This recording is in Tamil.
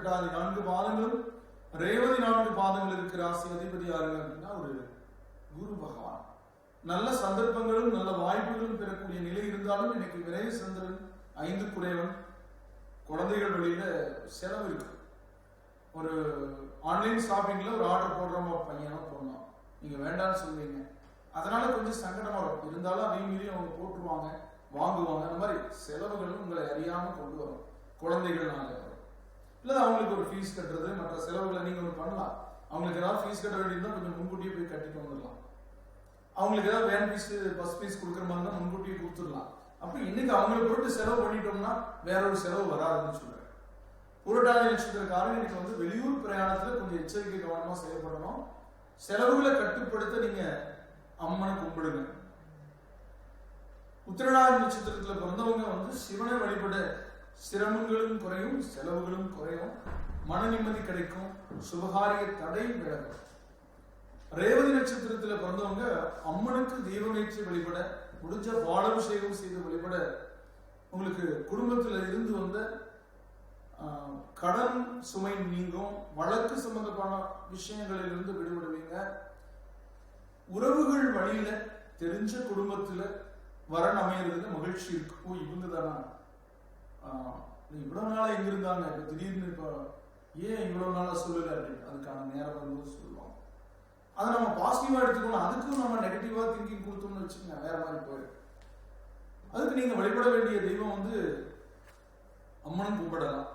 உத்திரட்டாதி 4 பாதங்களும் ரேவதி 4 பாதங்கள் இருக்கிற ராசி அதிபதி யாருங்க அப்படின்னா ஒரு குரு பகவான். நல்ல சந்தர்ப்பங்களும் நல்ல வாய்ப்புகளும் பெறக்கூடிய நிலை இருந்தாலும் இன்னைக்கு விரைவு சந்திரன் 5 குறைவன், குழந்தைகள் வழியில செலவு இருக்கு. ஒரு ஆன்லைன் ஷாப்பிங்ல ஒரு ஆர்டர் போடுறோமா பையனோ பொண்ணோ, நீங்க வேண்டாம்னு சொல்லுவீங்க, அதனால கொஞ்சம் சங்கடமா இருக்கும். இருந்தாலும் அதையும் மீறி அவங்க போட்டுருவாங்க, வாங்குவாங்க. அந்த மாதிரி செலவுகளும் உங்களை அறியாம கொண்டு வரும். குழந்தைகள்னால வரும். இல்லை அவங்களுக்கு ஒரு ஃபீஸ் கட்டுறது, மற்ற செலவுகளை நீங்க ஒன்று பண்ணலாம். அவங்களுக்கு ஏதாவது ஃபீஸ் கட்ட வேண்டியதுதான் கொஞ்சம் முன்கூட்டியே போய் கட்டிட்டு வந்துடலாம். அவங்களுக்கு ஏதாவது வேன் ஃபீஸ் பஸ் ஃபீஸ் கொடுக்குற மாதிரி தான் முன்கூட்டியே கொடுத்துடலாம். அப்ப இன்னைக்கு அவங்களை பொறுத்து செலவு பண்ணிட்டோம்னா வேற ஒரு செலவு வராதுன்னு சொல்றேன். புரட்டாதி நட்சத்திரக்காரங்க இன்னைக்கு வந்து வெளியூர் பிரயாணத்துல கொஞ்சம் எச்சரிக்கை கவனமா செயல்படணும். செலவுகளை கட்டுப்படுத்த நீங்க அம்மனை கும்பிடுங்க. உத்திரட்டாதி நட்சத்திரத்துல பிறந்தவங்க வந்து சிவனை வழிபட சிரமங்களும் குறையும், செலவுகளும் குறையும், மன நிம்மதி கிடைக்கும், சுபகாரிய தடை விலகும். ரேவதி நட்சத்திரத்துல பிறந்தவங்க அம்மனுக்கு தீபமேற்றி வழிபட, முடிஞ்ச பாலாபிஷேகம் செய்து வழிபட உங்களுக்கு குடும்பத்துல இருந்து வந்த கடன் சுமை நீங்கும், வழக்கு சம்பந்தமான விஷயங்களிலிருந்து விடுபடுவீங்க. உறவுகள் வழியில தெரிஞ்ச குடும்பத்துல வரன் அமையறதுல மகிழ்ச்சி இருக்கு. இவங்க தானா இவ்வளவு நாளா எங்க இருந்தாங்க, இப்ப திடீர்னு இப்ப ஏன் இவ்வளவு நாளா சொல்லல அப்படின்னு அதுக்கான நேரம் வரும்போது சொல்லுவாங்க. அதை நம்ம பாசிட்டிவா எடுத்துக்கணும். அதுக்கும் நம்ம நெகட்டிவா திங்கிங் கொடுத்தோம்னு வச்சுக்கோங்க, வேற மாதிரி போயிடும். அதுக்கு நீங்க வழிபட வேண்டிய தெய்வம் வந்து அம்மனும் கும்பிடலாம்.